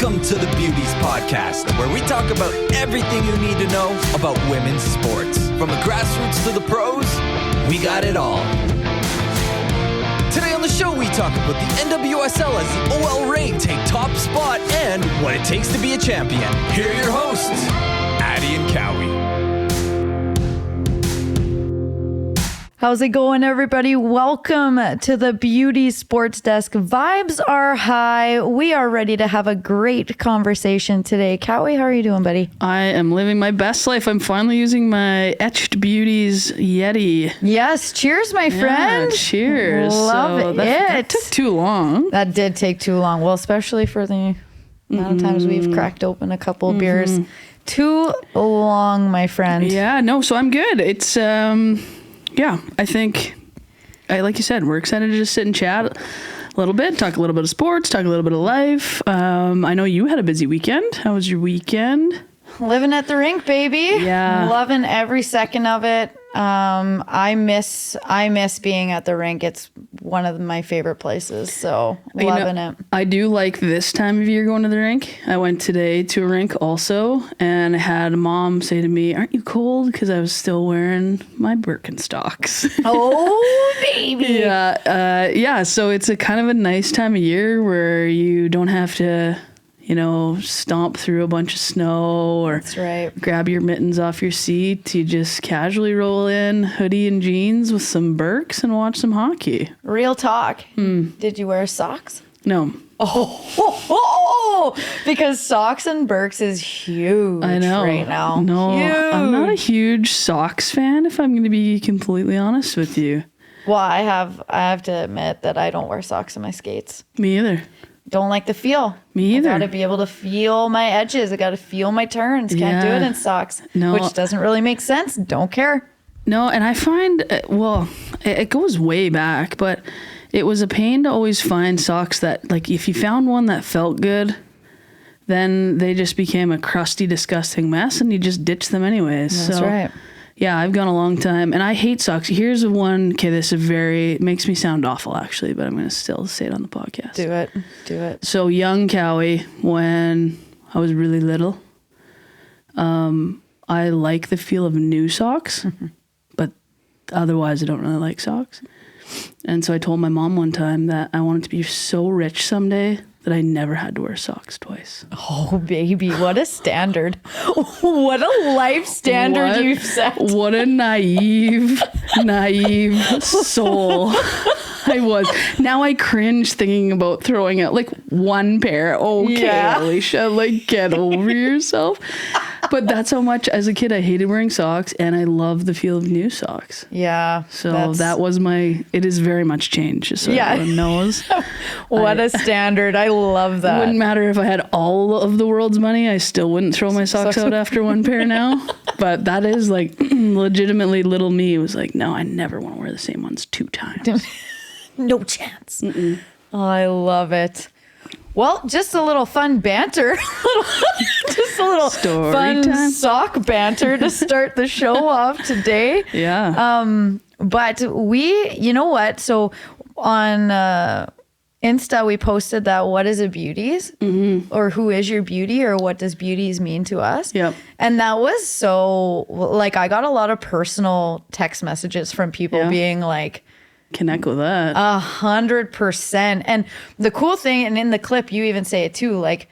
Welcome to the Beauties Podcast, where we talk about everything you need to know about women's sports. From the grassroots to the pros, we got it all. Today on the show, we talk about the NWSL as the OL Reign take top spot and what it takes to be a champion. Here are your hosts, Addie and Cowie. How's it going, everybody? Welcome to the Beauties Sports Desk. Vibes are high. We are ready to have a great conversation today. Cowie, how are you doing, buddy? I am living my best life. I'm finally using my Etched Beauties Yeti. Yes, cheers, my friend. Cheers. Love it. That took too long. That did take too long. Well, especially for the amount of times we've cracked open a couple beers. Too long, my friend. Yeah, no, so I'm good. It's, yeah, I think, like you said, we're excited to just sit and chat a little bit, talk a little bit of sports, talk a little bit of life. I know you had a busy weekend. How was your weekend? Living at the rink, baby. Yeah. Loving every second of it. I miss being at the rink. It's one of my favorite places. So loving it. I do like this time of year going to the rink. I went today to a rink also, and I had mom say to me, "Aren't you cold?" Because I was still wearing my Birkenstocks. Oh, baby. Yeah. So it's a kind of a nice time of year where you don't have to, stomp through a bunch of snow or That's right. grab your mittens off your seat. You just casually roll in, hoodie and jeans with some Birks and watch some hockey. Real talk. Did you wear socks? No. Oh, because socks and Birks is huge I know. right now. No, Huge. I'm not a huge socks fan, if I'm going to be completely honest with you. Well, I have to admit that I don't wear socks in my skates. Me either. Don't like the feel. Me either. I got to be able to feel my edges. I got to feel my turns. Can't do it in socks. No. Which doesn't really make sense. Don't care. No, and I find, it goes way back, but it was a pain to always find socks that, like, if you found one that felt good, then they just became a crusty, disgusting mess, and you just ditch them anyways. That's right. Yeah, I've gone a long time, and I hate socks. Here's one. Okay, this is makes me sound awful, actually, but I'm going to still say it on the podcast. Do it. So young Cowie, when I was really little, I like the feel of new socks, but otherwise I don't really like socks. And so I told my mom one time that I wanted to be so rich someday that I never had to wear socks twice. Oh, baby, what a standard. What a life standard you've set. What a naive soul I was. Now I cringe thinking about throwing out like one pair. Okay, Yeah. Alicia, like get over yourself. But that's how much, as a kid, I hated wearing socks, and I love the feel of new socks. Yeah. So that was it is very much changed, just so everyone knows. What a standard. I love that. It wouldn't matter if I had all of the world's money, I still wouldn't throw my socks out after one pair now. But that is like legitimately little me was like, no, I never want to wear the same ones 2 times. No chance. Oh, I love it. Well, just a little fun banter. Just a little Story fun time. sock banter to start the show off today. Yeah. But you know what? So on Insta, we posted that what is a beauties? Or who is your beauty? Or what does beauties mean to us? Yep. And that was so, like, I got a lot of personal text messages from people being like, Connect with that. 100%. And the cool thing, and in the clip, you even say it too, like,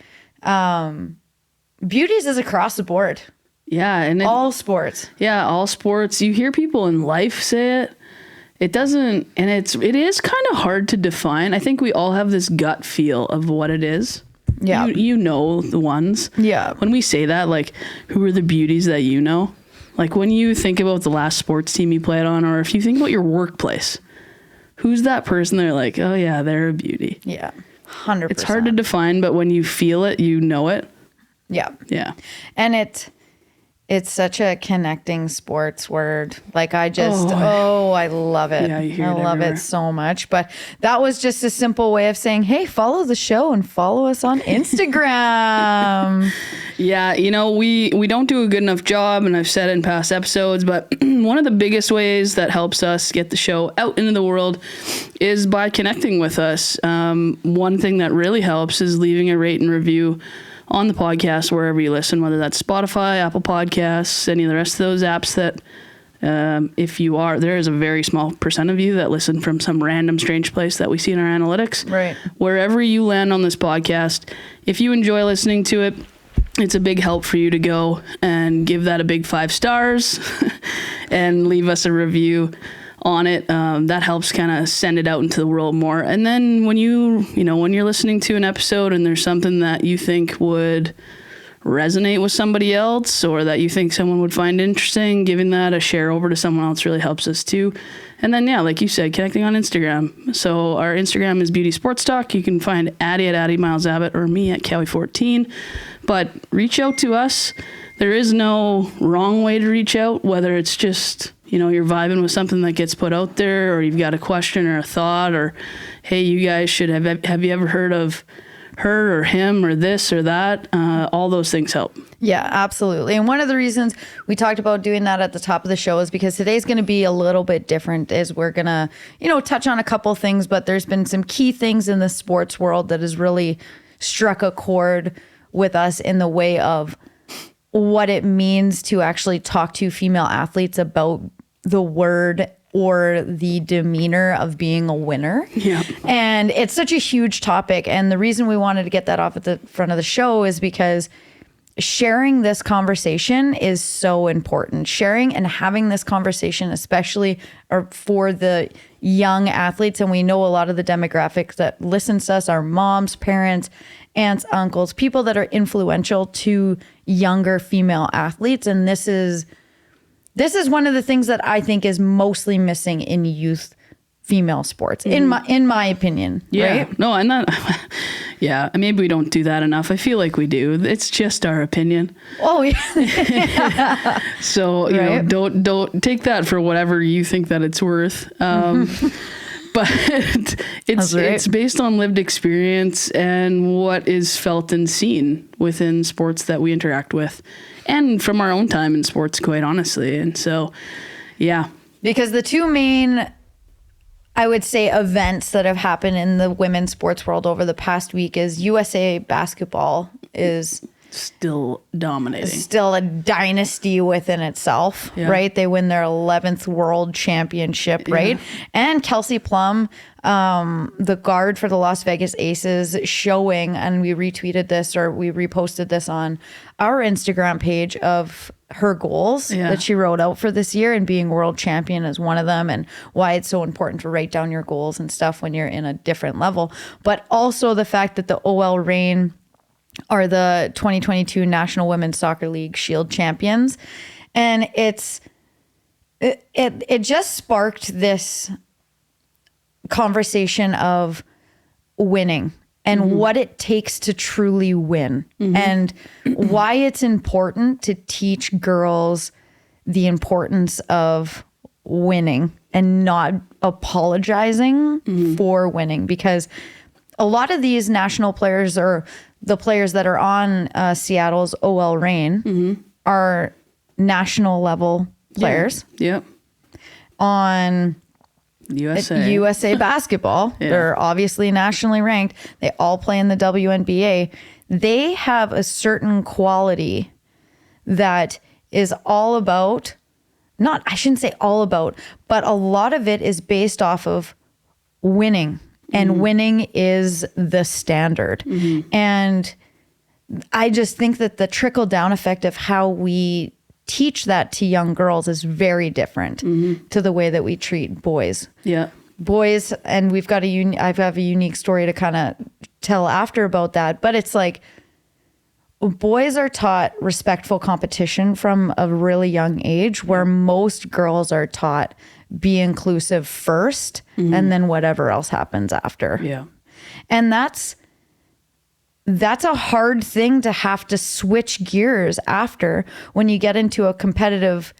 beauties is across the board. Yeah. And All sports. Yeah, all sports. You hear people in life say it. It doesn't, and it is kind of hard to define. I think we all have this gut feel of what it is. Yeah. You know the ones. Yeah. When we say that, like, who are the beauties that you know? Like, when you think about the last sports team you played on, or if you think about your workplace, who's that person they're like, oh yeah, they're a beauty? Yeah. 100%. It's hard to define, but when you feel it, you know it. Yeah. Yeah. And it's such a connecting sports word. Like, I love it. Yeah, you hear I it love everywhere. it so much. But that was just a simple way of saying, hey, follow the show and follow us on Instagram. Yeah, we don't do a good enough job, and I've said it in past episodes, but one of the biggest ways that helps us get the show out into the world is by connecting with us. One thing that really helps is leaving a rate and review on the podcast wherever you listen, whether that's Spotify, Apple Podcasts, any of the rest of those apps that there is a very small percent of you that listen from some random strange place that we see in our analytics. Right. Wherever you land on this podcast, if you enjoy listening to it, it's a big help for you to go and give that a big 5 stars and leave us a review on it. That helps kind of send it out into the world more. And then when when you're listening to an episode and there's something that you think would resonate with somebody else, or that you think someone would find interesting, giving that a share over to someone else really helps us too. And then, yeah, like you said, connecting on Instagram. So our Instagram is Beauty Sports Talk. You can find Addie at Addie Miles Abbott or me at Cowie14. But reach out to us. There is no wrong way to reach out, whether it's just, you're vibing with something that gets put out there, or you've got a question or a thought, or, hey, you guys should have you ever heard of her or him or this or that? All those things help. Yeah, absolutely. And one of the reasons we talked about doing that at the top of the show is because today's going to be a little bit different, is we're going to, touch on a couple things, but there's been some key things in the sports world that has really struck a chord with us in the way of what it means to actually talk to female athletes about the word or the demeanor of being a winner. Yeah. And it's such a huge topic. And the reason we wanted to get that off at the front of the show is because sharing this conversation is so important. Sharing and having this conversation, especially for the young athletes. And we know a lot of the demographics that listen to us are moms, parents, aunts, uncles, people that are influential to younger female athletes. And this is one of the things that I think is mostly missing in youth female sports, in my opinion. Yeah. Right? No, and that, yeah, maybe we don't do that enough. I feel like we do. It's just our opinion. Oh, yeah. So, Right. Don't take that for whatever you think that it's worth. But it's based on lived experience and what is felt and seen within sports that we interact with, and from our own time in sports, quite honestly. And so, yeah. Because the two main, I would say, events that have happened in the women's sports world over the past week is USA basketball is still dominating. Still a dynasty within itself, right? They win their 11th world championship, right? And Kelsey Plum, the guard for the Las Vegas Aces, showing, and we retweeted this or we reposted this on our Instagram page, of her goals that she wrote out for this year, and being world champion is one of them, and why it's so important to write down your goals and stuff when you're in a different level. But also the fact that the OL Reign are the 2022 National Women's Soccer League Shield champions. And it just sparked this conversation of winning and what it takes to truly win, and why it's important to teach girls the importance of winning and not apologizing for winning. Because a lot of these national players, or the players that are on Seattle's OL Reign, are national level players. Yep. On USA basketball. They're obviously nationally ranked. They all play in the WNBA. They have a certain quality that is all about, I shouldn't say all about, but a lot of it is based off of winning. And winning is the standard. And I just think that the trickle down effect of how we teach that to young girls is very different to the way that we treat boys. Yeah. Boys, and we've got I have a unique story to kind of tell after about that, but it's like boys are taught respectful competition from a really young age, where most girls are taught be inclusive first and then whatever else happens after. Yeah. And that's a hard thing to have to switch gears after, when you get into a competitive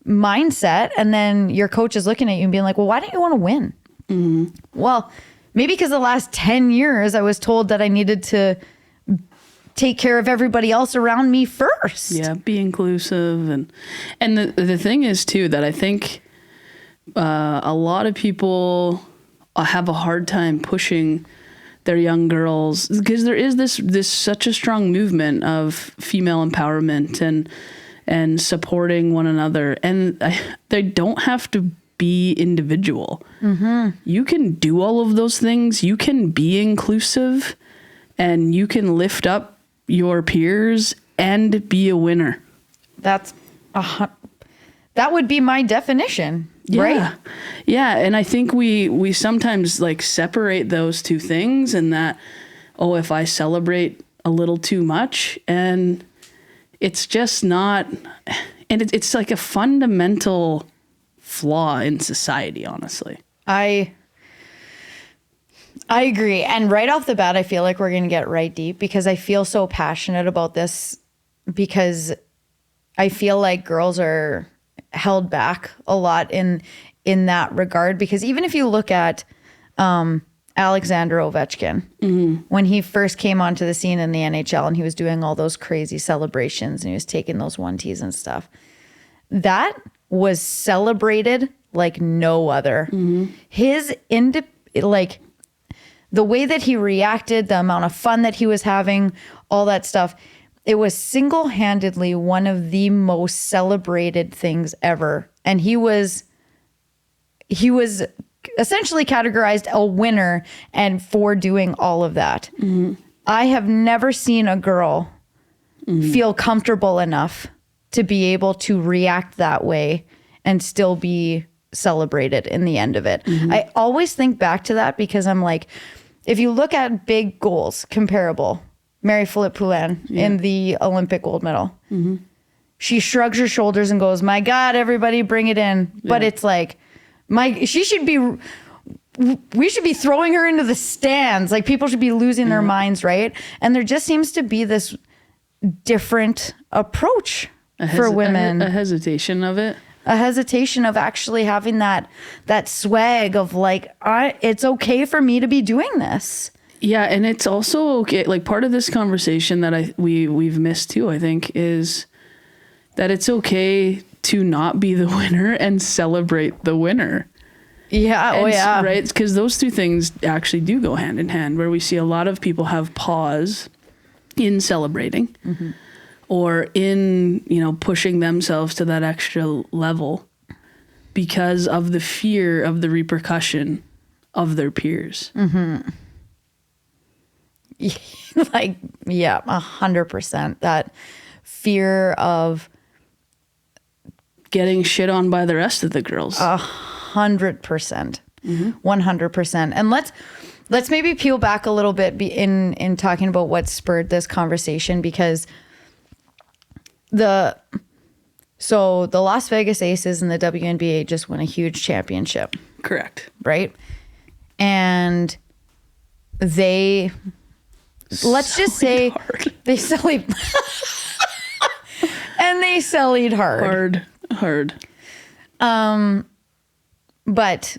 mindset and then your coach is looking at you and being like, well, why don't you want to win? Well, maybe because the last 10 years I was told that I needed to take care of everybody else around me first. Yeah, be inclusive. And the thing is, too, that I think a lot of people have a hard time pushing their young girls, because there is this such a strong movement of female empowerment and supporting one another. And they don't have to be individual. You can do all of those things. You can be inclusive, and you can lift up your peers and be a winner. That would be my definition, right? Yeah, and I think we sometimes like separate those two things, and that, if I celebrate a little too much, and it's just not, and it's like a fundamental flaw in society, honestly. I agree. And right off the bat, I feel like we're going to get right deep, because I feel so passionate about this, because I feel like girls are held back a lot in that regard. Because even if you look at Alexander Ovechkin, when he first came onto the scene in the NHL and he was doing all those crazy celebrations and he was taking those 1-2s and stuff, that was celebrated like no other. His the way that he reacted, the amount of fun that he was having, all that stuff, it was single-handedly one of the most celebrated things ever. And he was essentially categorized a winner, and for doing all of that. I have never seen a girl feel comfortable enough to be able to react that way and still be celebrated in the end of it. I always think back to that, because I'm like, if you look at big goals comparable, Marie-Philippe Poulin in the Olympic gold medal, she shrugs her shoulders and goes, "My God, everybody bring it in." But it's like, we should be throwing her into the stands. Like, people should be losing their minds, right? And there just seems to be this different approach for women. A hesitation of it. A hesitation of actually having that swag of like, it's okay for me to be doing this. Yeah, and it's also okay. Like, part of this conversation that we've missed too, I think, is that it's okay to not be the winner and celebrate the winner. Yeah. Right? Because those two things actually do go hand in hand, where we see a lot of people have pause in celebrating. Or in, pushing themselves to that extra level because of the fear of the repercussion of their peers. 100%. That fear of getting shit on by the rest of the girls. 100%. 100%. And let's maybe peel back a little bit in talking about what spurred this conversation, because the Las Vegas Aces and the WNBA just won a huge championship. Correct. Right? And let's just say they sullied and they sullied hard. But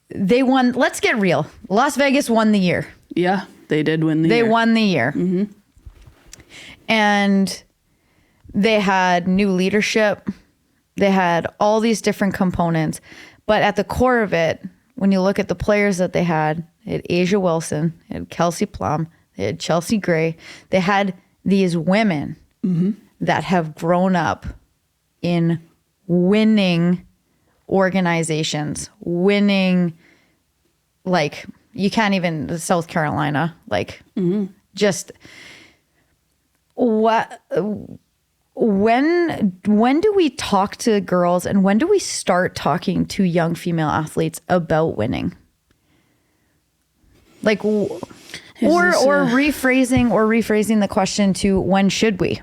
they won. Let's get real. Las Vegas won the year. Yeah, they did win the year. They won the year. And they had new leadership. They had all these different components. But at the core of it, when you look at the players that they had Asia Wilson, they had Kelsey Plum, they had Chelsea Gray. They had these women that have grown up in winning organizations, winning, like, you can't even, South Carolina, like, just... When do we talk to girls, and when do we start talking to young female athletes about winning? Like, or rephrasing the question to, when should we?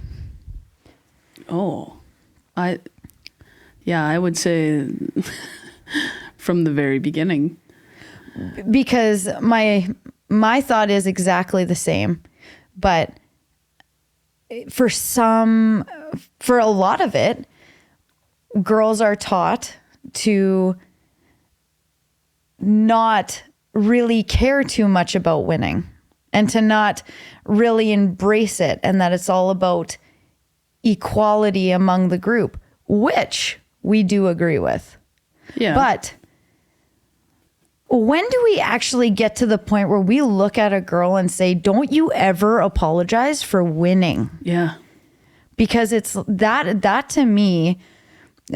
I would say from the very beginning. Because my thought is exactly the same, but for a lot of it, girls are taught to not really care too much about winning. and to not really embrace it, and that it's all about equality among the group, which we do agree with. Yeah. But when do we actually get to the point where we look at a girl and say, don't you ever apologize for winning? Yeah. Because it's that to me,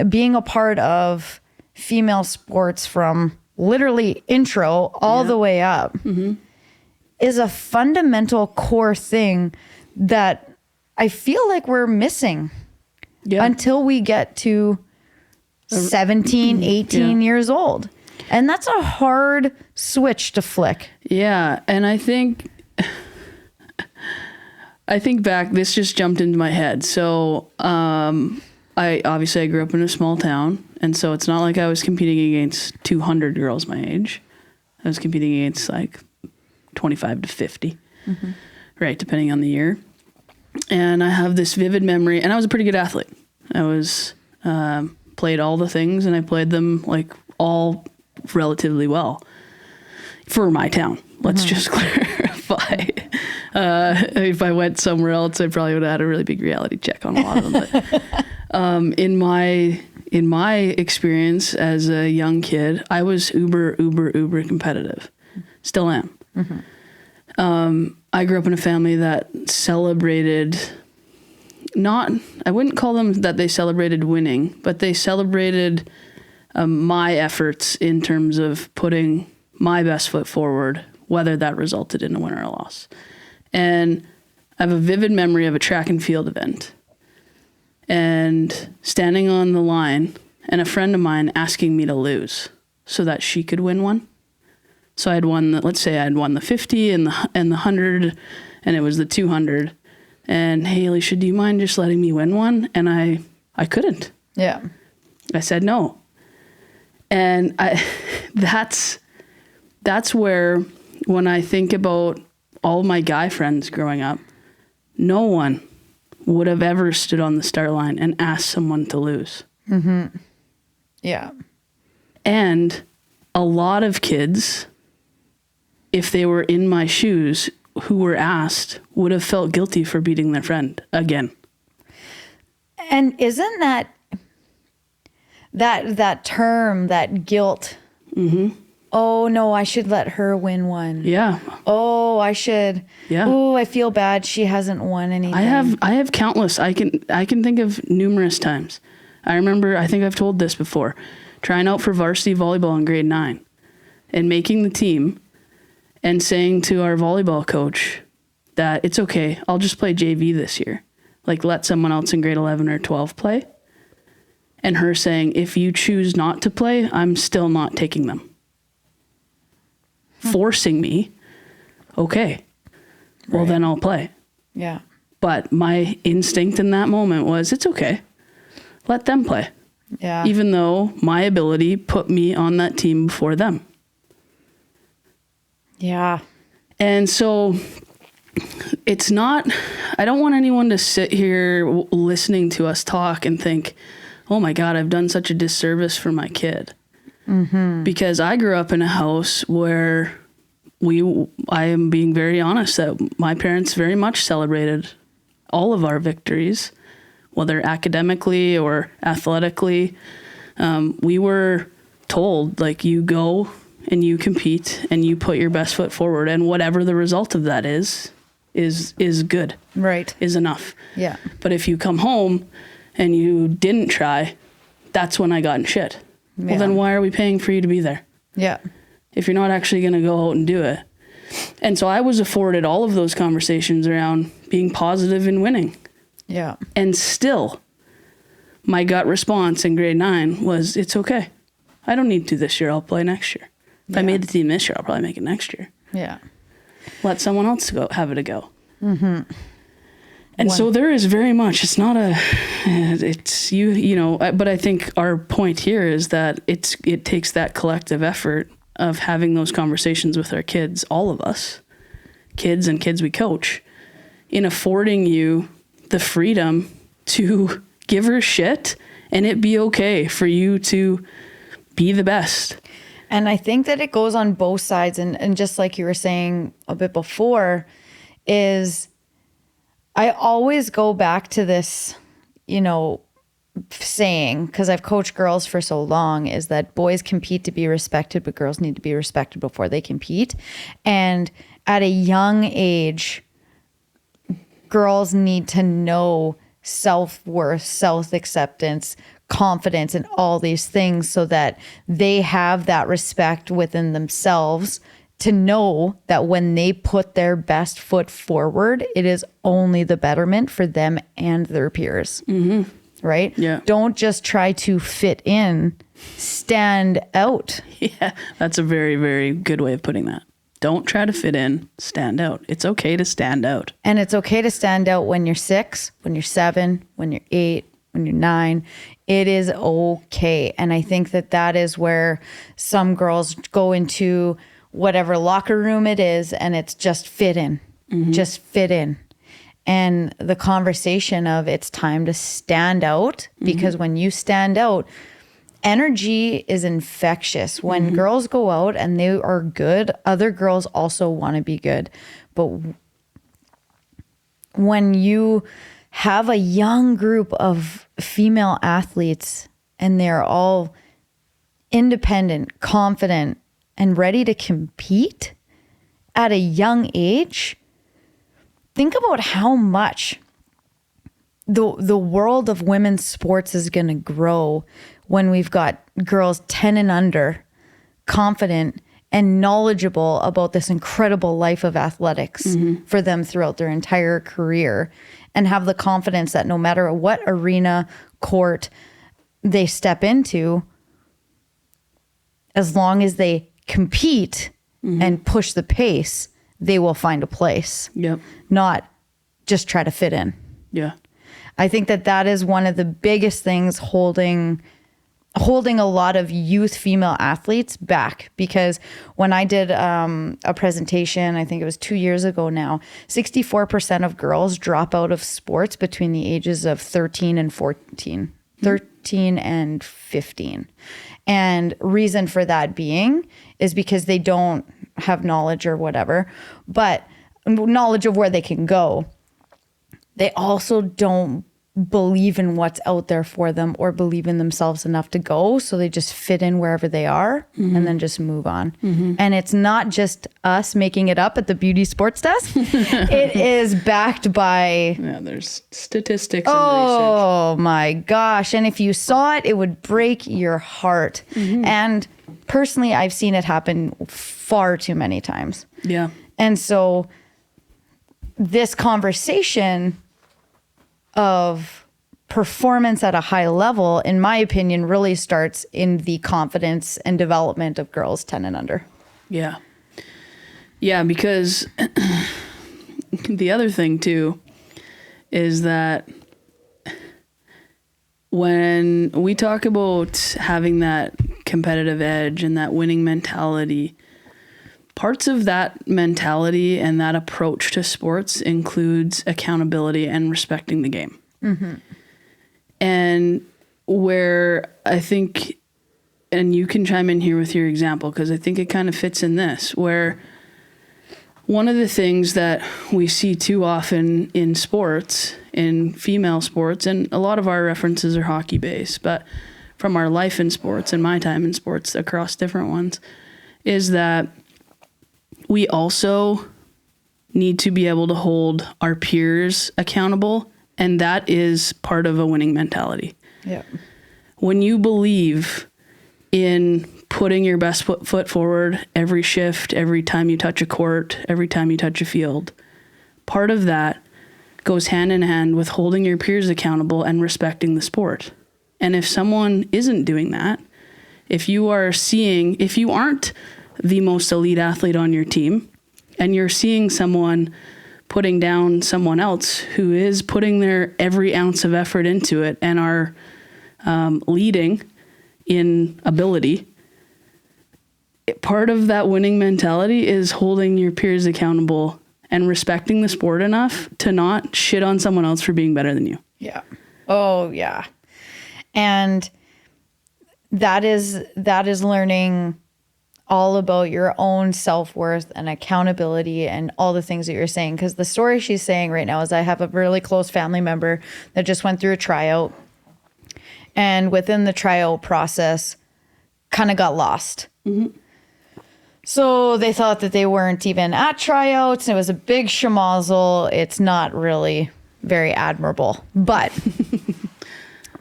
being a part of female sports from literally intro all the way up, is a fundamental core thing that I feel like we're missing until we get to 17, 18 years old. And that's a hard switch to flick. Yeah. And I think back, this just jumped into my head. So I grew up in a small town. And so it's not like I was competing against 200 girls my age. I was competing against like 25 to 50, right, depending on the year. And I have this vivid memory, and I was a pretty good athlete. I was played all the things, and I played them like all relatively well for my town. Let's just clarify. If I went somewhere else, I probably would have had a really big reality check on a lot of them. But in my experience as a young kid, I was uber competitive. Still am. I grew up in a family that celebrated I wouldn't call them that they celebrated winning, but they celebrated my efforts in terms of putting my best foot forward, whether that resulted in a win or a loss. And I have a vivid memory of a track and field event and standing on the line and a friend of mine asking me to lose so that she could win one. So I had won, let's say I had won the 50 and the 100, and it was the 200. And hey, Alicia, do you mind just letting me win one? And I couldn't. Yeah. I said no. And that's where, when I think about all my guy friends growing up, no one would have ever stood on the start line and asked someone to lose. Yeah. And a lot of kids, if they were in my shoes, who were asked, would have felt guilty for beating their friend again. And isn't that term, that guilt? Oh no, I should let her win one. Yeah. Oh, I should. Yeah. Oh, I feel bad she hasn't won anything. I have countless. I can think of numerous times. I remember, I think I've told this before, trying out for varsity volleyball in grade 9 and making the team and saying to our volleyball coach that it's okay, I'll just play JV this year. Like, let someone else in grade 11 or 12 play. And her saying, if you choose not to play, I'm still not taking them. Forcing me, okay, well then I'll play. Yeah. But my instinct in that moment was, it's okay, let them play. Yeah. Even though my ability put me on that team before them. Yeah. And so it's not, I don't want anyone to sit here listening to us talk and think, oh my God, I've done such a disservice for my kid. Because I grew up in a house where I am being very honest, that my parents very much celebrated all of our victories, whether academically or athletically. We were told, like, you go and you compete and you put your best foot forward, and whatever the result of that is good. Right. Is enough. Yeah. But if you come home and you didn't try, that's when I got in shit. Yeah. Well, then why are we paying for you to be there? Yeah. If you're not actually going to go out and do it. And so I was afforded all of those conversations around being positive and winning. Yeah. And still, my gut response in grade 9 was, it's okay. I don't need to this year. I'll play next year. If I made the team this year, I'll probably make it next year. Yeah. Let someone else have it a go. And so there is very much, it's not but I think our point here is that it takes that collective effort of having those conversations with our kids, all of us, kids and kids we coach, in affording you the freedom to give her shit and it be okay for you to be the best. And I think that it goes on both sides. And just like you were saying a bit before, is I always go back to this, saying, because I've coached girls for so long, is that boys compete to be respected, but girls need to be respected before they compete. And at a young age, girls need to know self-worth, self-acceptance, confidence, and all these things so that they have that respect within themselves to know that when they put their best foot forward, it is only the betterment for them and their peers. Mm-hmm. Right? Yeah. Don't just try to fit in, stand out. Yeah, that's a very, very good way of putting that. Don't try to fit in, stand out. It's okay to stand out. And it's okay to stand out when you're 6, when you're 7, when you're 8, when you're 9. It is okay. And I think that is where some girls go into whatever locker room it is, and it's just fit in. Mm-hmm. Just fit in. And the conversation of it's time to stand out, because when you stand out, energy is infectious. When girls go out and they are good, other girls also want to be good. But when you have a young group of female athletes and they're all independent, confident, and ready to compete at a young age, think about how much the world of women's sports is going to grow when we've got girls 10 and under, confident and knowledgeable about this incredible life of athletics for them throughout their entire career, and have the confidence that no matter what arena, court they step into, as long as they compete and push the pace, they will find a place. Yep. Not just try to fit in. Yeah. I think that is one of the biggest things holding a lot of youth female athletes back, because when I did a presentation, I think it was 2 years ago now, 64% of girls drop out of sports between the ages of 13 and 14, 13 and 15. And reason for that being is because they don't have knowledge or whatever, but knowledge of where they can go. They also don't believe in what's out there for them or believe in themselves enough to go. So they just fit in wherever they are and then just move on. And it's not just us making it up at the Beauty Sports Desk. It is backed by... Yeah, there's statistics and research. Oh my gosh. And if you saw it, it would break your heart. And personally, I've seen it happen far too many times. Yeah. And so this conversation of performance at a high level, in my opinion, really starts in the confidence and development of girls 10 and under. Yeah. Yeah, because the other thing too is that when we talk about having that competitive edge and that winning mentality, parts of that mentality and that approach to sports includes accountability and respecting the game. And where I think, and you can chime in here with your example, because I think it kind of fits in this, where one of the things that we see too often in sports, in female sports, and a lot of our references are hockey based, but from our life in sports and my time in sports across different ones, is that we also need to be able to hold our peers accountable, and that is part of a winning mentality. Yeah. When you believe in putting your best foot forward every shift, every time you touch a court, every time you touch a field, part of that goes hand in hand with holding your peers accountable and respecting the sport. And if someone isn't doing that, if you aren't the most elite athlete on your team, and you're seeing someone putting down someone else who is putting their every ounce of effort into it and are leading in ability, part of that winning mentality is holding your peers accountable and respecting the sport enough to not shit on someone else for being better than you. Yeah. Oh, yeah. And that is learning all about your own self-worth and accountability and all the things that you're saying. Because the story she's saying right now is I have a really close family member that just went through a tryout. And within the tryout process, kind of got lost. Mm-hmm. So they thought that they weren't even at tryouts. It was a big schmozzle. It's not really very admirable. But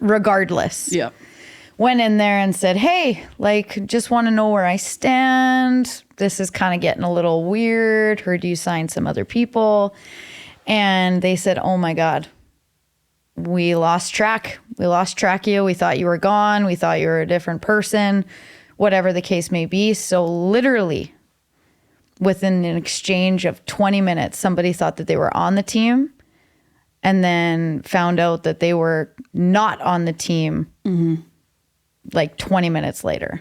regardless. Yeah. Went in there and said, hey, like, just want to know where I stand. This is kind of getting a little weird. Heard you signed some other people. And they said, oh my God, we lost track. We lost track of you. We thought you were gone. We thought you were a different person, whatever the case may be. So literally within an exchange of 20 minutes, somebody thought that they were on the team and then found out that they were not on the team. Mm-hmm. Like 20 minutes later,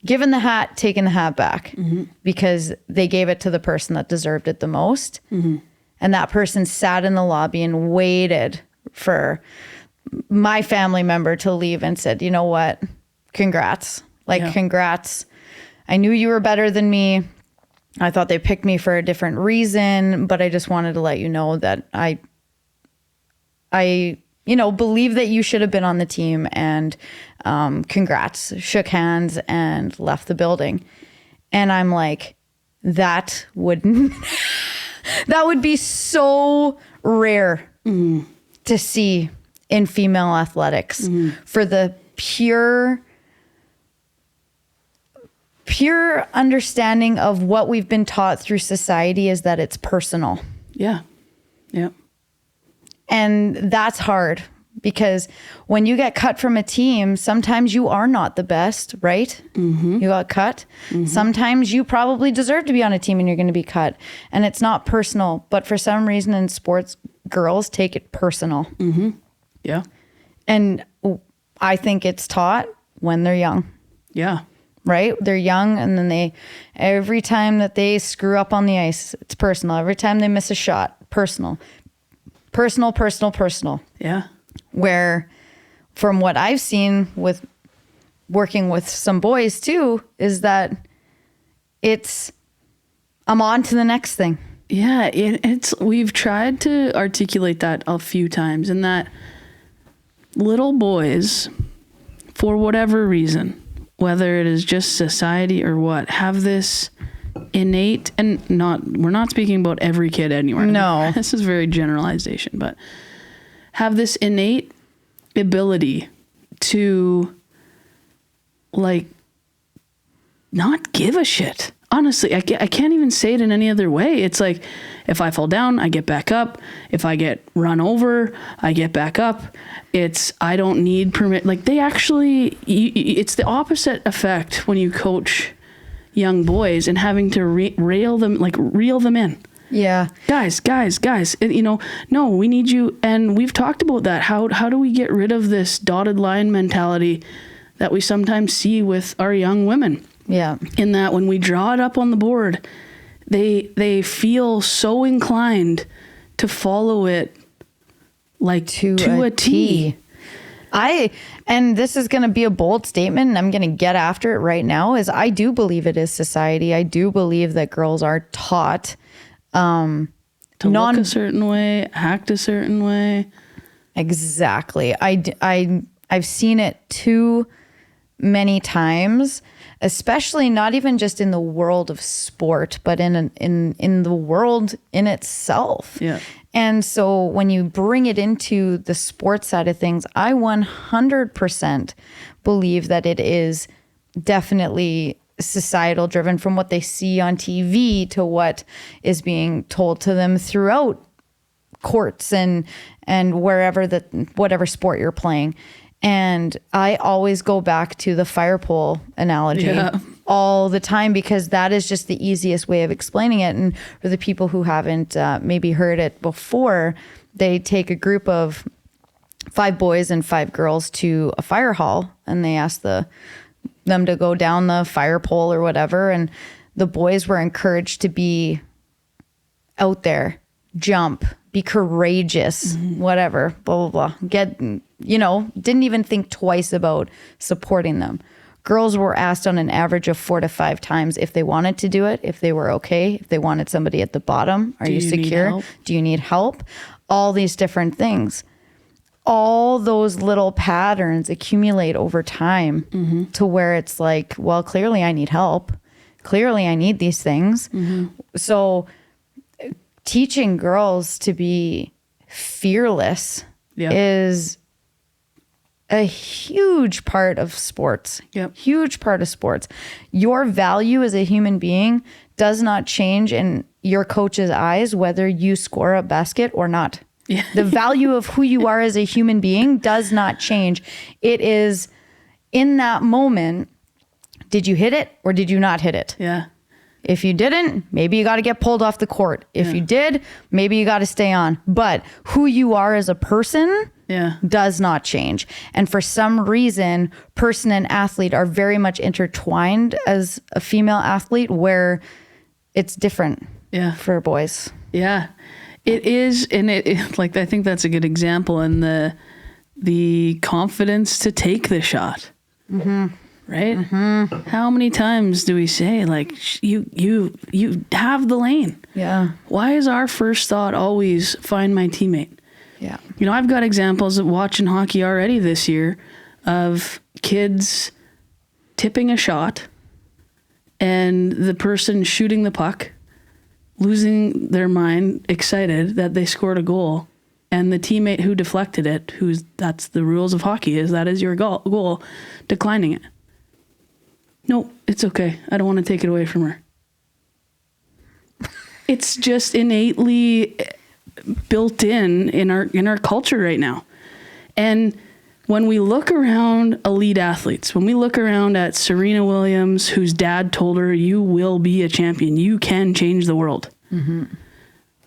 given the hat, taking the hat back because they gave it to the person that deserved it the most. And that person sat in the lobby and waited for my family member to leave and said, you know what? Congrats. Congrats. I knew you were better than me. I thought they picked me for a different reason, but I just wanted to let you know that I believe that you should have been on the team, and congrats, shook hands and left the building. And I'm like, that would be so rare to see in female athletics for the pure understanding of what we've been taught through society is that it's personal. Yeah. Yeah. And that's hard because when you get cut from a team, sometimes you are not the best, right? Mm-hmm. You got cut. Mm-hmm. Sometimes you probably deserve to be on a team and you're going to be cut. And it's not personal. But for some reason in sports, girls take it personal. Mm-hmm. Yeah. And I think it's taught when they're young. Yeah. Right? They're young, and then every time that they screw up on the ice, it's personal. Every time they miss a shot, personal. Personal. Yeah. Where from what I've seen with working with some boys too, is that I'm on to the next thing. Yeah. We've tried to articulate that a few times, and that little boys, for whatever reason, whether it is just society or what, have this innate, and we're not speaking about every kid anywhere. No. This is very generalization, but have this innate ability to like not give a shit. Honestly, I can't even say it in any other way. It's like, if I fall down, I get back up. If I get run over, I get back up. I don't need permit. Like it's the opposite effect when you coach young boys and having to reel them in. Yeah. Guys, no, we need you. And we've talked about that. How do we get rid of this dotted line mentality that we sometimes see with our young women? Yeah. In that when we draw it up on the board, they feel so inclined to follow it like to a T. And this is going to be a bold statement, and I'm going to get after it right now, is I do believe it is society. I do believe that girls are taught to look a certain way, act a certain way. Exactly. I've seen it too many times, especially not even just in the world of sport, but in the world in itself. Yeah. And so when you bring it into the sports side of things, I 100% believe that it is definitely societal driven, from what they see on TV to what is being told to them throughout courts and whatever sport you're playing. And I always go back to the fire pole analogy all the time, because that is just the easiest way of explaining it. And for the people who haven't maybe heard it before, they take a group of 5 boys and 5 girls to a fire hall, and they ask them to go down the fire pole or whatever. And the boys were encouraged to be out there, jump, be courageous, whatever, blah, blah, blah. Didn't even think twice about supporting them. girls were asked on an average of 4 to 5 times if they wanted to do it, if they were okay, if they wanted somebody at the bottom. Are you secure? Do you need help? All these different things. All those little patterns accumulate over time to where it's like, well, clearly I need help. Clearly I need these things. So teaching girls to be fearless is a huge part of sports. Huge part of sports. Your value as a human being does not change in your coach's eyes whether you score a basket or not. The value of who you are as a human being does not change. It is in that moment, did you hit it or did you not hit it? If you didn't, maybe you got to get pulled off the court. If you did, maybe you got to stay on. But who you are as a person does not change. And for some reason, person and athlete are very much intertwined as a female athlete, where it's different for boys. It is, and it like, I think that's a good example, and the confidence to take the shot, right? How many times do we say, like, you have the lane? Why is our first thought always find my teammate? You know, I've got examples of watching hockey already this year of kids tipping a shot and the person shooting the puck losing their mind, excited that they scored a goal, and the teammate who deflected it, that's the rules of hockey, that is your goal, declining it. No, it's okay. I don't want to take it away from her. It's just innately built in our culture right now. And when we look around elite athletes, when we look around at Serena Williams, whose dad told her, you will be a champion, you can change the world.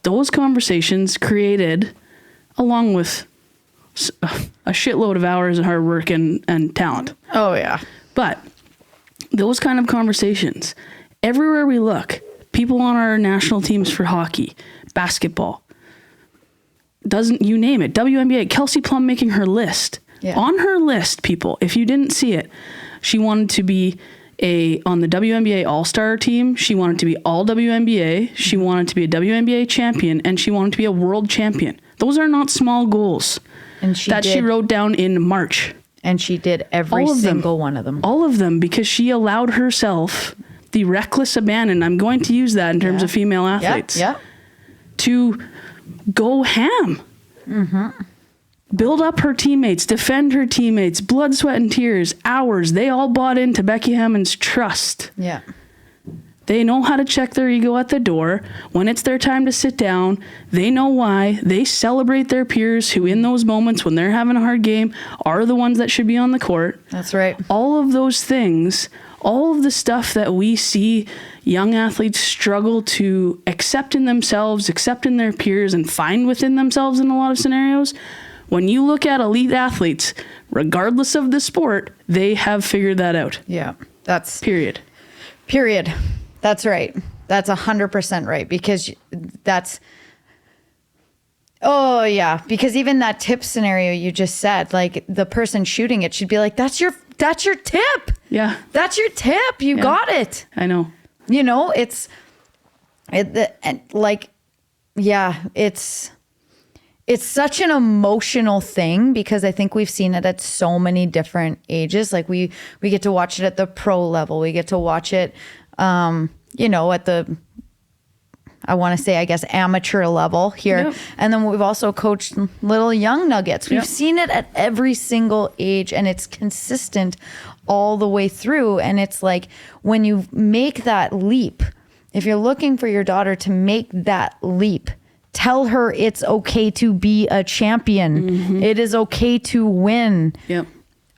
Those conversations created, along with a shitload of hours of hard work and talent. But those kind of conversations, everywhere we look, people on our national teams for hockey, basketball, you name it, WNBA, Kelsey Plum making her list. On her list, people, if you didn't see it, she wanted to be on the WNBA All-Star team. She wanted to be all WNBA. She wanted to be a WNBA champion, and she wanted to be a world champion. Those are not small goals she wrote down in March. And she did every single one of them. All of them, because she allowed herself the reckless abandon. I'm going to use that in terms of female athletes. To go ham. Build up her teammates, defend her teammates, blood, sweat, and tears, hours. They all bought into Becky Hammond's trust. They know how to check their ego at the door. When it's their time to sit down, they know why. They celebrate their peers who, in those moments when they're having a hard game, are the ones that should be on the court. That's right. All of those things, all of the stuff that we see young athletes struggle to accept in themselves, accept in their peers, and find within themselves in a lot of scenarios. When you look at elite athletes, regardless of the sport, they have figured that out. That's period. That's right. That's 100% right, because because even that tip scenario you just said, like, the person shooting it should be like, that's your tip. That's your tip. You got it. I know. You know, it's such an emotional thing, because I think we've seen it at so many different ages. Like, we get to watch it at the pro level. We get to watch it, at the, I want to say, I guess, amateur level here. And then we've also coached little young nuggets. We've seen it at every single age, and it's consistent all the way through. And it's like, when you make that leap, if you're looking for your daughter to make that leap, tell her it's okay to be a champion. It is okay to win.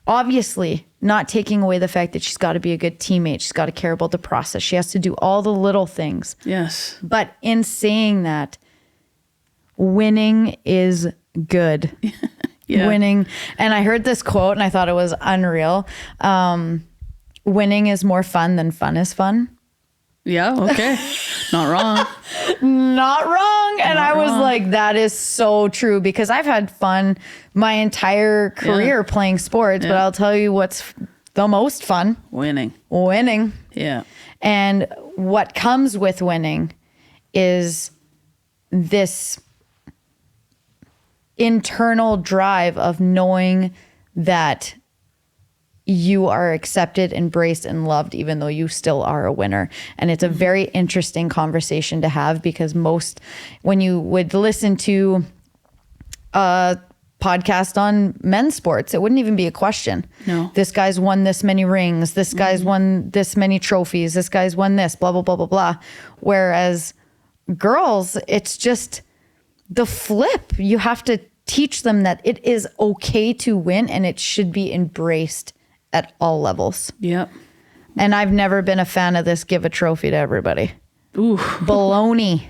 Obviously, not taking away the fact that she's got to be a good teammate. She's got to care about the process. She has to do all the little things. But in saying that, winning is good. Winning. And I heard this quote and I thought it was unreal. Winning is more fun than fun is fun. Okay. Not wrong. Not wrong. And I was like, that is so true, because I've had fun my entire career playing sports, but I'll tell you what's the most fun. Winning. Yeah. And what comes with winning is this internal drive of knowing that you are accepted, embraced, and loved, even though you still are a winner. And it's a very interesting conversation to have, because when you would listen to a podcast on men's sports, it wouldn't even be a question. No. This guy's won this many rings. This guy's won this many trophies. This guy's won this, blah, blah, blah, blah, blah. Whereas girls, it's just the flip. You have to teach them that it is okay to win and it should be embraced at all levels. Yep. And I've never been a fan of this give a trophy to everybody. Ooh. Baloney.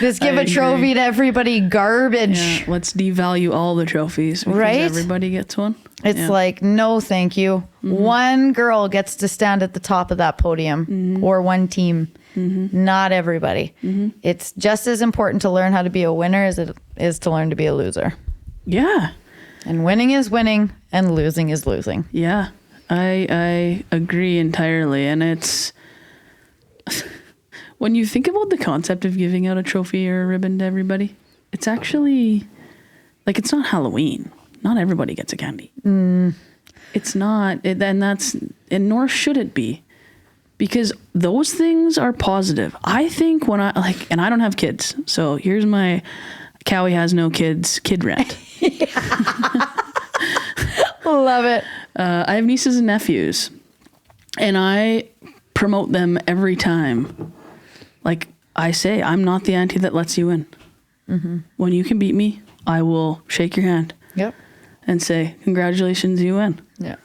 This give a trophy to everybody garbage. Yeah, let's devalue all the trophies because Right? everybody gets one. It's like, no, thank you. One girl gets to stand at the top of that podium, or one team, not everybody. It's just as important to learn how to be a winner as it is to learn to be a loser. Yeah. And winning is winning and losing is losing. Yeah. I agree entirely. And it's when you think about the concept of giving out a trophy or a ribbon to everybody, it's actually like, it's not Halloween. Not everybody gets a candy. It's not, and nor should it be, because those things are positive. I think and I don't have kids, so here's my Cowie has no kids kid rant. Love it. I have nieces and nephews, and I promote them every time. Like I say, I'm not the auntie that lets you in. When you can beat me, I will shake your hand. Yep. And say, congratulations, you win. Yeah.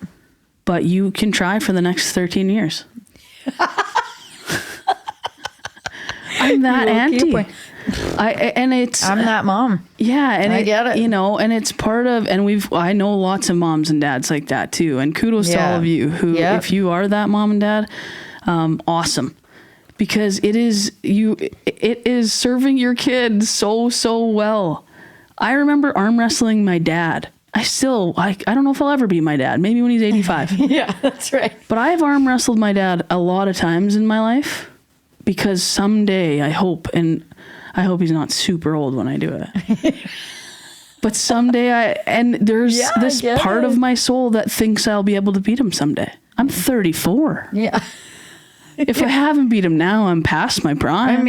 But you can try for the next 13 years. I'm that auntie. I'm that mom. Yeah, and I get it. You know, and it's part of, and I know lots of moms and dads like that too. And kudos to all of you who, if you are that mom and dad, awesome. Because it is serving your kids so well. I remember arm wrestling my dad. I don't know if I'll ever beat my dad. Maybe when he's 85. Yeah, that's right. But I've arm wrestled my dad a lot of times in my life, because someday I hope he's not super old when I do it. But someday there's this part of my soul that thinks I'll be able to beat him someday. I'm 34. Yeah. If I haven't beat him now, I'm past my prime.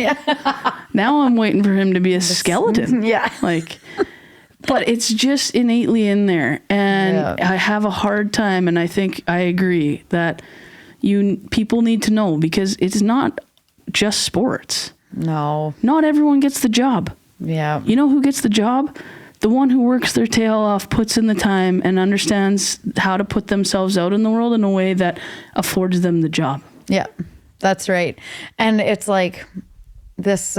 Now I'm waiting for him to be a skeleton. Yeah. But it's just innately in there. And I have a hard time. And I think I agree that people need to know, because it's not just sports. No. Not everyone gets the job. Yeah. You know who gets the job? The one who works their tail off, puts in the time, and understands how to put themselves out in the world in a way that affords them the job. Yeah, that's right. And it's like this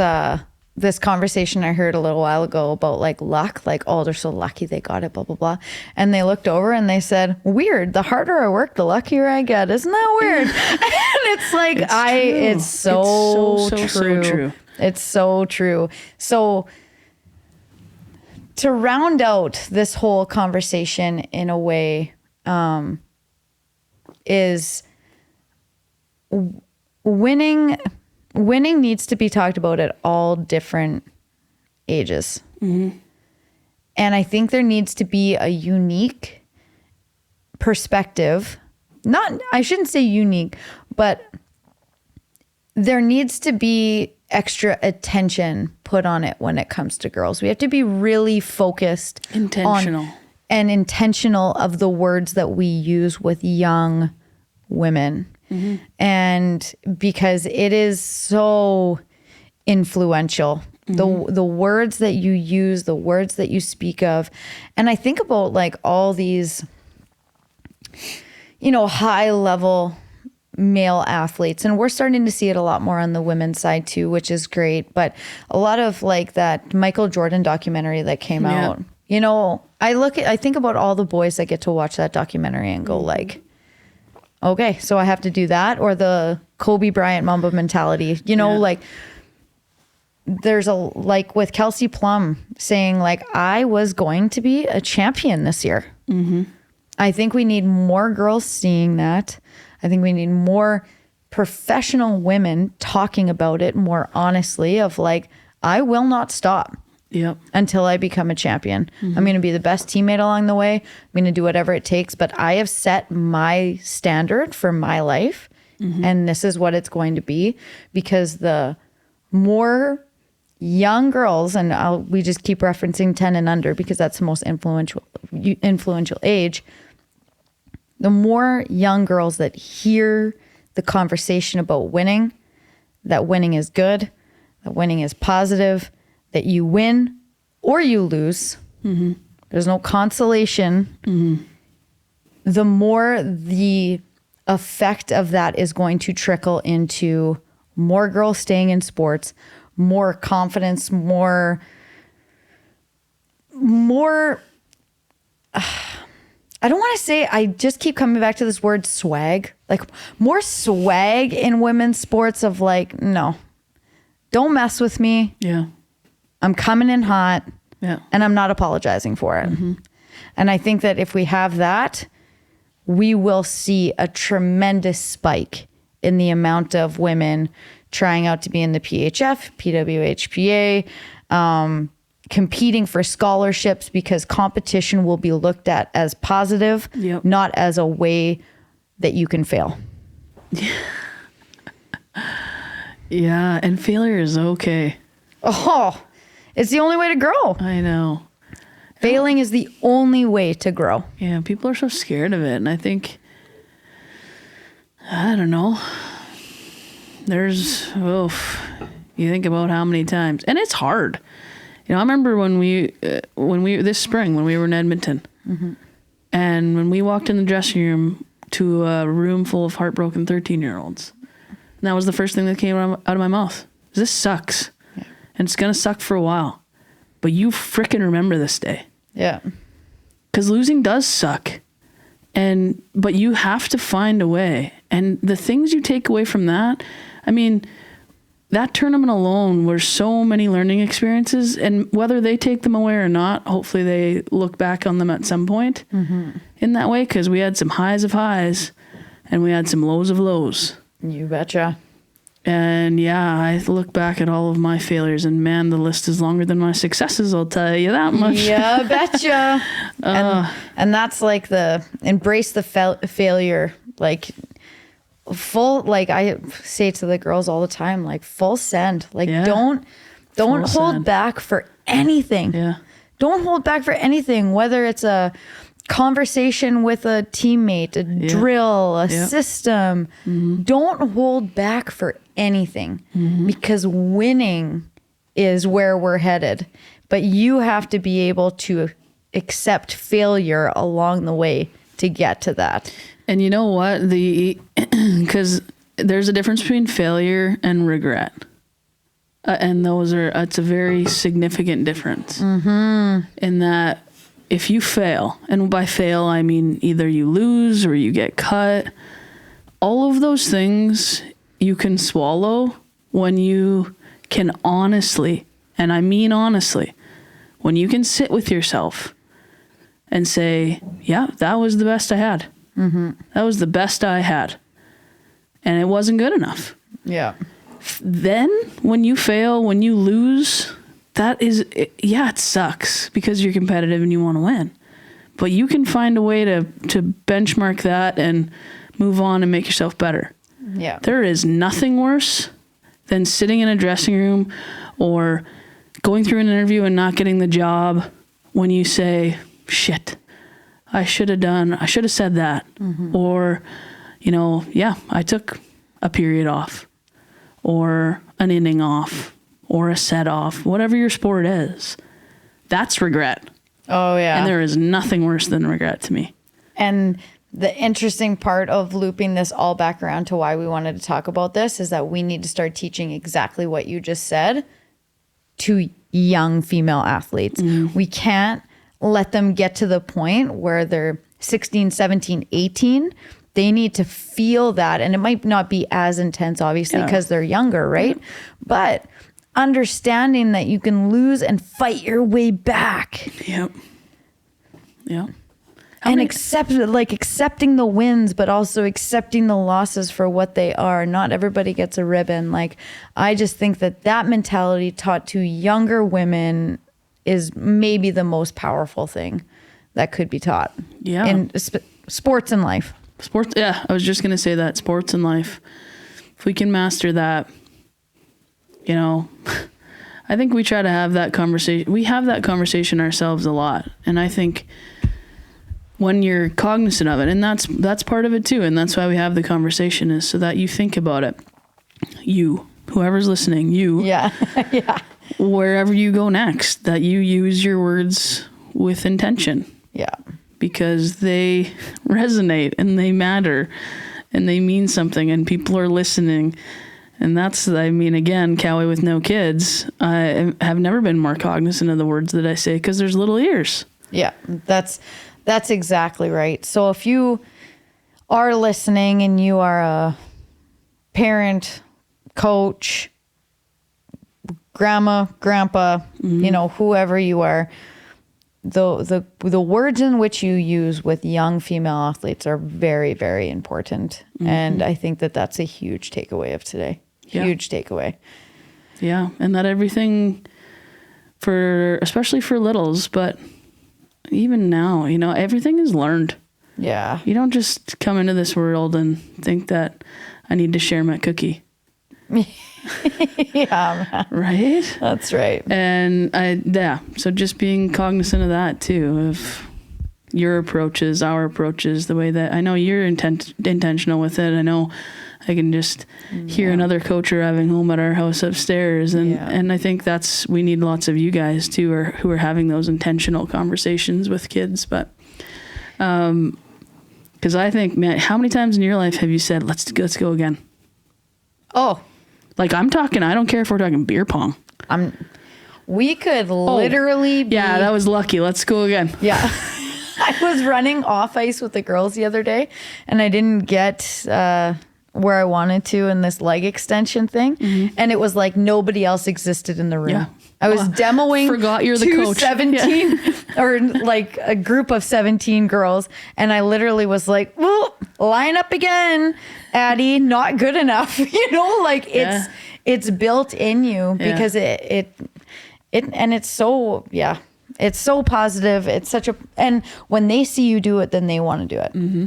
conversation I heard a little while ago about like luck, like, oh, they're so lucky they got it, blah, blah, blah. And they looked over and they said, weird, the harder I work, the luckier I get. Isn't that weird? And it's like, it's so true. It's so true. So to round out this whole conversation in a way, is winning needs to be talked about at all different ages. And I think there needs to be a unique perspective. I shouldn't say unique, but there needs to be extra attention put on it when it comes to girls. We have to be really focused, intentional of the words that we use with young women. And because it is so influential, the words that you use, the words that you speak of. And I think about like all these, high level male athletes, and we're starting to see it a lot more on the women's side too, which is great. But a lot of like that Michael Jordan documentary that came out, I think about all the boys that get to watch that documentary and go like, okay, so I have to do that, or the Kobe Bryant Mamba mentality, like there's like with Kelsey Plum saying like, I was going to be a champion this year. I think we need more girls seeing that. I think we need more professional women talking about it more honestly of like, I will not stop until I become a champion. I'm going to be the best teammate along the way. I'm going to do whatever it takes, but I have set my standard for my life and this is what it's going to be, because the more young girls, and we just keep referencing 10 and under because that's the most influential age, the more young girls that hear the conversation about winning, that winning is good, that winning is positive, that you win or you lose. There's no consolation. The more the effect of that is going to trickle into more girls staying in sports, more confidence, more I don't want to say, I just keep coming back to this word swag, like more swag in women's sports of like, no, don't mess with me. Yeah. I'm coming in hot. Yeah. And I'm not apologizing for it. And I think that if we have that, we will see a tremendous spike in the amount of women trying out to be in the PHF, PWHPA, competing for scholarships, because competition will be looked at as positive, not as a way that you can fail. Yeah, and failure is okay. Oh, it's the only way to grow. I know. Failing is the only way to grow. Yeah, people are so scared of it. And I think, I don't know, you think about how many times, and it's hard. You know, I remember when we this spring, when we were in Edmonton, and when we walked in the dressing room to a room full of heartbroken 13-year-olds, and that was the first thing that came out of my mouth. This sucks. Yeah. And it's going to suck for a while. But you frickin' remember this day. Yeah. Because losing does suck. But you have to find a way. And the things you take away from that, I mean, that tournament alone were so many learning experiences, and whether they take them away or not, hopefully they look back on them at some point in that way, because we had some highs of highs and we had some lows of lows. You betcha. And yeah, I look back at all of my failures, and man, the list is longer than my successes, I'll tell you that much. Yeah, betcha. And that's like the embrace the failure, like full, like I say to the girls all the time, like full send, like don't hold back for anything. Yeah. Don't hold back for anything, whether it's a conversation with a teammate, a drill, a system. Don't hold back for anything, because winning is where we're headed. But you have to be able to accept failure along the way to get to that. And you know what? Because there's a difference between failure and regret. And it's a very significant difference in that if you fail, and by fail, I mean either you lose or you get cut, all of those things you can swallow when you can honestly, and I mean honestly, when you can sit with yourself and say, yeah, that was the best I had. That was the best I had. And it wasn't good enough. Yeah. Then when you fail, when you lose, it sucks because you're competitive and you want to win. But you can find a way to benchmark that and move on and make yourself better. Yeah. There is nothing worse than sitting in a dressing room or going through an interview and not getting the job when you say, shit, I should have said that. Or, I took a period off or an inning off or a set off, whatever your sport is. That's regret. Oh, yeah. And there is nothing worse than regret to me. And the interesting part of looping this all back around to why we wanted to talk about this is that we need to start teaching exactly what you just said to young female athletes. We can't let them get to the point where they're 16, 17, 18. They need to feel that. And it might not be as intense, obviously, because they're younger, right? But understanding that you can lose and fight your way back. Yep. accepting the wins, but also accepting the losses for what they are. Not everybody gets a ribbon. Like, I just think that mentality taught to younger women is maybe the most powerful thing that could be taught. Yeah. In sports and life. Sports. Yeah. I was just going to say that, sports and life. If we can master that, I think we try to have that conversation. We have that conversation ourselves a lot. And I think when you're cognizant of it, and that's part of it too. And that's why we have the conversation, is so that you think about it. You, whoever's listening, you, yeah. Yeah. Wherever you go next, that you use your words with intention. Yeah. Because they resonate and they matter and they mean something and people are listening. And that's, again, Cowie with no kids, I have never been more cognizant of the words that I say because there's little ears. Yeah, that's exactly right. So if you are listening and you are a parent, coach, grandma, grandpa, whoever you are, the words in which you use with young female athletes are very, very important. Mm-hmm. And I think that's a huge takeaway of today. Yeah. Huge takeaway. Yeah. And that everything especially for littles, but even now, everything is learned. Yeah. You don't just come into this world and think that I need to share my cookie. Yeah. Right? That's right. And so just being cognizant of that too, of your approaches, our approaches, the way that I know you're intentional with it. I know I can just hear another coach arriving home at our house upstairs. And I think we need lots of you guys too, who are having those intentional conversations with kids. But, cause I think, man, how many times in your life have you said, let's go again? Oh, like I don't care if we're talking beer pong. We could literally be. Yeah, that was lucky. Let's go again. Yeah. I was running off ice with the girls the other day and I didn't get, where I wanted to in this leg extension thing. Mm-hmm. And it was like nobody else existed in the room. Yeah. I was demoing forgot you're the coach. 17 or like a group of 17 girls. And I literally was like, well, line up again, Addie, not good enough. It's built in you because it's so, it's so positive. It's and when they see you do it, then they want to do it. Mm-hmm.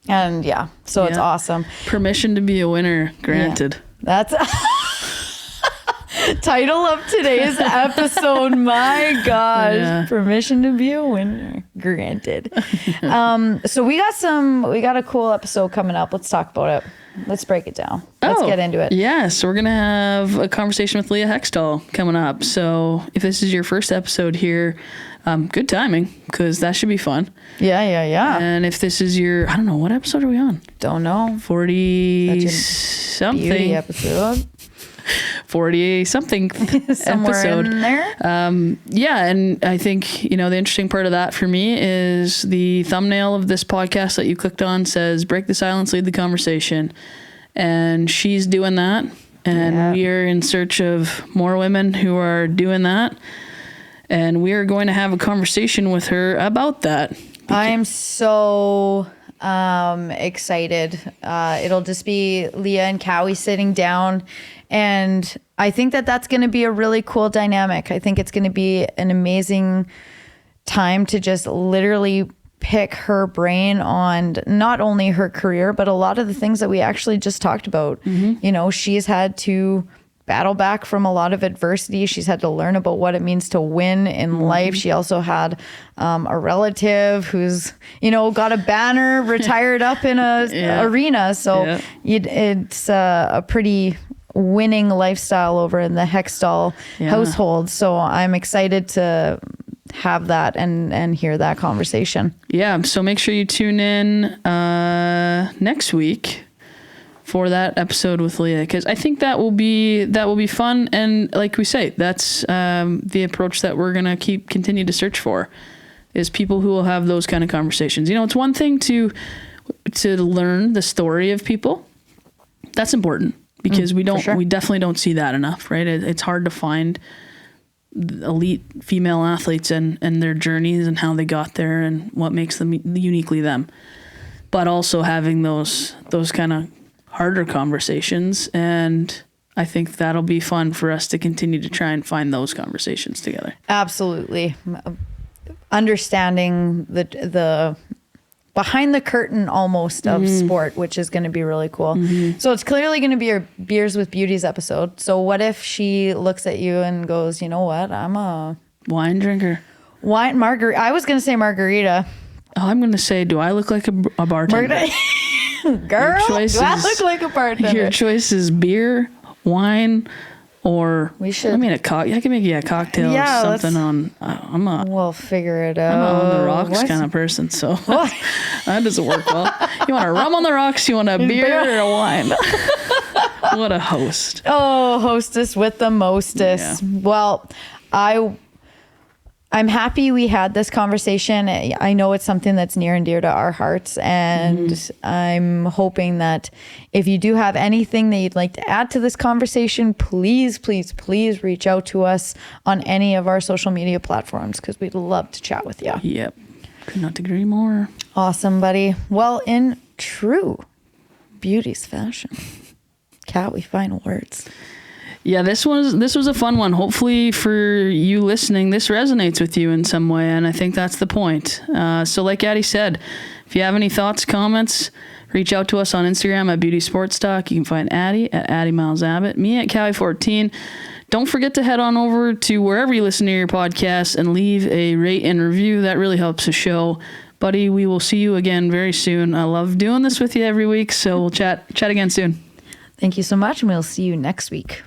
And it's awesome. Permission to be a winner granted. Yeah. That's title of today's episode. My gosh. Yeah. Permission to be a winner granted. So we got a cool episode coming up. Let's talk about it. Let's break it down. Let's get into it. Yeah. So we're going to have a conversation with Leah Hextall coming up. So if this is your first episode here, good timing, because that should be fun. Yeah. And if this is I don't know, what episode are we on? Don't know. 40 something. Beauty episode. 40 something somewhere episode. In there. And I think, the interesting part of that for me is the thumbnail of this podcast that you clicked on says, break the silence, lead the conversation. And she's doing that. And we are in search of more women who are doing that. And we are going to have a conversation with her about that. I am so excited. It'll just be Leah and Cowie sitting down. And I think that's going to be a really cool dynamic. I think it's going to be an amazing time to just literally pick her brain on not only her career, but a lot of the things that we actually just talked about. Mm-hmm. She's had to battle back from a lot of adversity. She's had to learn about what it means to win in life. She also had a relative who's, got a banner retired up in a arena. So it's a pretty winning lifestyle over in the Hextall household. So I'm excited to have that and hear that conversation. Yeah. So make sure you tune in next week for that episode with Leah, because I think that will be fun. And like we say, that's the approach that we're gonna continue to search for, is people who will have those kind of conversations. It's one thing to learn the story of people. That's important, because we definitely don't see that enough, right? It's hard to find elite female athletes and their journeys and how they got there and what makes them uniquely them. But also having those kind of harder conversations, and I think that'll be fun for us to continue to try and find those conversations together. Absolutely. Understanding the behind the curtain almost of sport, which is going to be really cool. So it's clearly going to be your Beers with Beauties episode. So what if she looks at you and goes, you know what? I'm a Wine drinker. margarita. I was going to say margarita. Oh, I'm going to say, do I look like a bartender? Girl, do I look like a bartender? Your choice is beer, wine, or we should. I mean, I can make you a cocktail or something on. We'll figure it out. I'm a on the rocks kind of person, so that doesn't work well. You want a rum on the rocks? You want a beer or a wine? What a host! Oh, hostess with the mostest. Yeah. Well, I'm happy we had this conversation. I know it's something that's near and dear to our hearts, and I'm hoping that if you do have anything that you'd like to add to this conversation, please, please, please reach out to us on any of our social media platforms, because we'd love to chat with you. Yep. Could not agree more. Awesome, buddy. Well, in true Beauties fashion, Cowie, final words. Yeah, this was a fun one. Hopefully for you listening, this resonates with you in some way, and I think that's the point. So like Addie said, if you have any thoughts, comments, reach out to us on Instagram at Beauties Sports Desk. You can find Addie at Addie Miles Abbott, me at Cowie14. Don't forget to head on over to wherever you listen to your podcast and leave a rate and review. That really helps the show. Buddy, we will see you again very soon. I love doing this with you every week, so we'll chat again soon. Thank you so much, and we'll see you next week.